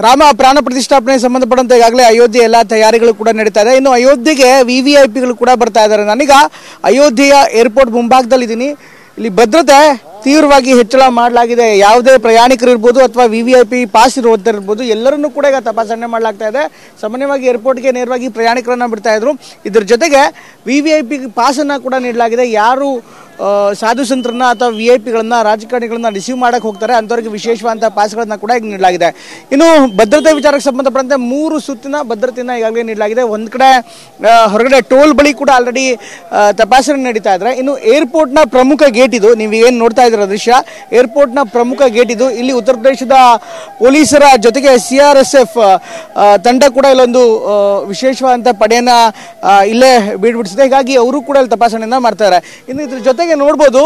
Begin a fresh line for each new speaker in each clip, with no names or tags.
ರಾಮ ಪ್ರಾಣ ಪ್ರತಿಷ್ಠಾಪನೆ ಸಂಬಂಧಪಟ್ಟಂತೆ ಈಗಾಗಲೇ ಅಯೋಧ್ಯೆ ಎಲ್ಲ ತಯಾರಿಗಳು ಕೂಡ ನಡೀತಾ ಇದೆ. ಇನ್ನು ಅಯೋಧ್ಯೆಗೆ ವಿವಿಐಪಿಗಳು ಕೂಡ ಬರ್ತಾ ಇದ್ದಾರೆ. ನಾನೀಗ ಅಯೋಧ್ಯೆಯ ಏರ್ಪೋರ್ಟ್ ಮುಂಭಾಗದಲ್ಲಿದ್ದೀನಿ. ಇಲ್ಲಿ ಭದ್ರತೆ ತೀವ್ರವಾಗಿ ಹೆಚ್ಚಳ ಮಾಡಲಾಗಿದೆ. ಯಾವುದೇ ಪ್ರಯಾಣಿಕರು ಇರ್ಬೋದು ಅಥವಾ ವಿವಿಐಪಿ ಪಾಸ್ ಇರ್ಬೋದು ಎಲ್ಲರನ್ನೂ ಕೂಡ ಈಗ ತಪಾಸಣೆ ಮಾಡಲಾಗ್ತಾ ಇದೆ. ಸಾಮಾನ್ಯವಾಗಿ ಏರ್ಪೋರ್ಟ್ಗೆ ನೇರವಾಗಿ ಪ್ರಯಾಣಿಕರನ್ನ ಬಿಡ್ತಾ ಇದ್ರು. ಇದ್ರ ಜೊತೆಗೆ ವಿವಿಐಪಿ ಪಾಸನ್ನು ಕೂಡ ನೀಡಲಾಗಿದೆ. ಯಾರು ಸಾಧು ಸಂತರನ್ನ ಅಥವಾ ವಿಐಪಿಗಳನ್ನ ರಾಜಕಾರಣಿಗಳನ್ನ ರಿಸೀವ್ ಮಾಡಕ್ಕೆ ಹೋಗ್ತಾರೆ ಅಂಥವ್ರಿಗೆ ವಿಶೇಷವಾದಂಥ ಪಾಸ್ಗಳನ್ನ ಕೂಡ ಈಗ ನೀಡಲಾಗಿದೆ. ಇನ್ನು ಭದ್ರತೆ ವಿಚಾರಕ್ಕೆ ಸಂಬಂಧಪಟ್ಟಂತೆ 3 ಸುತ್ತಿನ ಭದ್ರತೆಯನ್ನು ಈಗಾಗಲೇ ನೀಡಲಾಗಿದೆ. ಒಂದು ಕಡೆ ಹೊರಗಡೆ ಟೋಲ್ ಬಳಿ ಕೂಡ ಆಲ್ರೆಡಿ ತಪಾಸಣೆ ನಡೀತಾ ಇದ್ದಾರೆ. ಇನ್ನು ಏರ್ಪೋರ್ಟ್ನ ಪ್ರಮುಖ ಗೇಟ್ ಇದು, ನೀವು ಏನು ನೋಡ್ತಾ ಇದ್ದೀರ ದೃಶ್ಯ, ಏರ್ಪೋರ್ಟ್ನ ಪ್ರಮುಖ ಗೇಟ್ ಇದು. ಇಲ್ಲಿ ಉತ್ತರ ಪ್ರದೇಶದ ಪೊಲೀಸರ ಜೊತೆಗೆ CRSF ತಂಡ ಕೂಡ ಇಲ್ಲೊಂದು ವಿಶೇಷವಾದಂಥ ಪಡೆಯನ್ನ ಇಲ್ಲೇ ಬೀಡ್ಬಿಡಿಸಿದೆ. ಹೀಗಾಗಿ ಅವರು ಕೂಡ ಇಲ್ಲಿ ತಪಾಸಣೆಯನ್ನ ಮಾಡ್ತಾರೆ. ಇನ್ನು ಇದ್ರ ಜೊತೆಗೆ ನೋಡ್ಬೋದು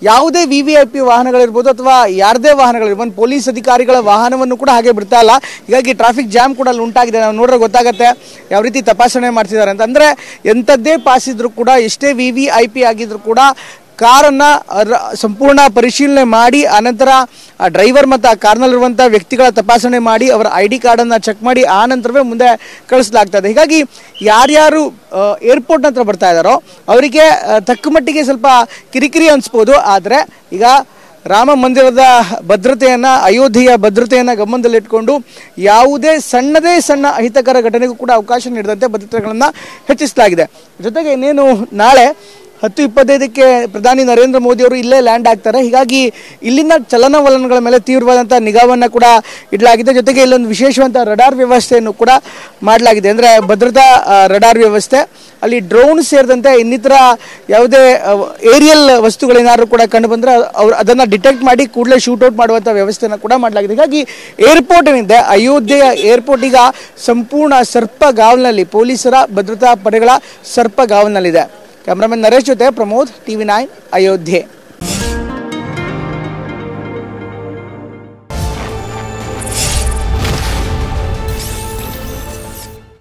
ಯಾವುದೇ ವಿವಿಐಪಿ ವಾಹನಗಳಿರ್ಬೋದು ಅಥವಾ ಯಾರದೇ ವಾಹನಗಳಿರ್ಬೋದು ಪೊಲೀಸ್ ಅಧಿಕಾರಿಗಳ ವಾಹನವನ್ನು ಕೂಡ ಹಾಗೆ ಬಿಡ್ತಾ ಇಲ್ಲ. ಹೀಗಾಗಿ ಟ್ರಾಫಿಕ್ ಜಾಮ್ ಕೂಡ ಅಲ್ಲಿ ಉಂಟಾಗಿದೆ. ನಾವು ನೋಡ್ರೆ ಗೊತ್ತಾಗುತ್ತೆ ಯಾವ ರೀತಿ ತಪಾಸಣೆ ಮಾಡ್ತಿದ್ದಾರೆ ಅಂತ. ಅಂದರೆ ಎಂಥದ್ದೇ ಪಾಸ್ ಇದ್ರು ಕೂಡ, ಎಷ್ಟೇ ವಿವಿಐಪಿ ಆಗಿದ್ರು ಕೂಡ ಕಾರನ್ನು ಸಂಪೂರ್ಣ ಪರಿಶೀಲನೆ ಮಾಡಿ ಆನಂತರ ಆ ಡ್ರೈವರ್ ಮತ್ತು ಆ ಕಾರ್ನಲ್ಲಿರುವಂಥ ವ್ಯಕ್ತಿಗಳ ತಪಾಸಣೆ ಮಾಡಿ ಅವರ ID ಕಾರ್ಡನ್ನು ಚೆಕ್ ಮಾಡಿ ಆ ನಂತರವೇ ಮುಂದೆ ಕಳಿಸಲಾಗ್ತದೆ. ಹೀಗಾಗಿ ಯಾರ್ಯಾರು ಏರ್ಪೋರ್ಟ್ ಹತ್ರ ಬರ್ತಾ ಇದ್ದಾರೋ ಅವರಿಗೆ ತಕ್ಕ ಮಟ್ಟಿಗೆ ಸ್ವಲ್ಪ ಕಿರಿಕಿರಿ ಅನಿಸ್ಬೋದು. ಆದರೆ ಈಗ ರಾಮ ಮಂದಿರದ ಭದ್ರತೆಯನ್ನು, ಅಯೋಧ್ಯೆಯ ಭದ್ರತೆಯನ್ನು ಗಮನದಲ್ಲಿಟ್ಕೊಂಡು ಯಾವುದೇ ಸಣ್ಣದೇ ಸಣ್ಣ ಅಹಿತಕರ ಘಟನೆಗೂ ಕೂಡ ಅವಕಾಶ ನೀಡದಂತೆ ಭದ್ರತೆಗಳನ್ನು ಹೆಚ್ಚಿಸಲಾಗಿದೆ. ಜೊತೆಗೆ ಇನ್ನೇನು ನಾಳೆ 10:25ಕ್ಕೆ ಪ್ರಧಾನಿ ನರೇಂದ್ರ ಮೋದಿ ಅವರು ಇಲ್ಲೇ ಲ್ಯಾಂಡ್ ಆಗ್ತಾರೆ. ಹೀಗಾಗಿ ಇಲ್ಲಿನ ಚಲನವಲನಗಳ ಮೇಲೆ ತೀವ್ರವಾದಂಥ ನಿಗಾವನ್ನು ಕೂಡ ಇಡಲಾಗಿದೆ. ಜೊತೆಗೆ ಇಲ್ಲೊಂದು ವಿಶೇಷವಾದಂಥ ರಡಾರ್ ವ್ಯವಸ್ಥೆಯನ್ನು ಕೂಡ ಮಾಡಲಾಗಿದೆ. ಅಂದರೆ ಭದ್ರತಾ ರಡಾರ್ ವ್ಯವಸ್ಥೆ, ಅಲ್ಲಿ ಡ್ರೋನ್ ಸೇರಿದಂತೆ ಇನ್ನಿತರ ಯಾವುದೇ ಏರಿಯಲ್ ವಸ್ತುಗಳೇನಾದ್ರು ಕೂಡ ಕಂಡು ಬಂದರೆ ಅವರು ಅದನ್ನು ಡಿಟೆಕ್ಟ್ ಮಾಡಿ ಕೂಡಲೇ ಶೂಟೌಟ್ ಮಾಡುವಂಥ ವ್ಯವಸ್ಥೆಯನ್ನು ಕೂಡ ಮಾಡಲಾಗಿದೆ. ಹೀಗಾಗಿ ಏರ್ಪೋರ್ಟ್ ಏನಿದೆ, ಅಯೋಧ್ಯೆಯ ಏರ್ಪೋರ್ಟ್ ಈಗ ಸಂಪೂರ್ಣ ಸರ್ಪಗಾವಲಿನಲ್ಲಿ, ಪೊಲೀಸರ ಭದ್ರತಾ ಪಡೆಗಳ ಸರ್ಪಗಾವಲಿನಲ್ಲಿದೆ. ಕ್ಯಾಮ್ರಾಮನ್ ನರೇಶ್ ಜೊತೆ ಪ್ರಮೋದ್, TV9 ಅಯೋಧ್ಯೆ.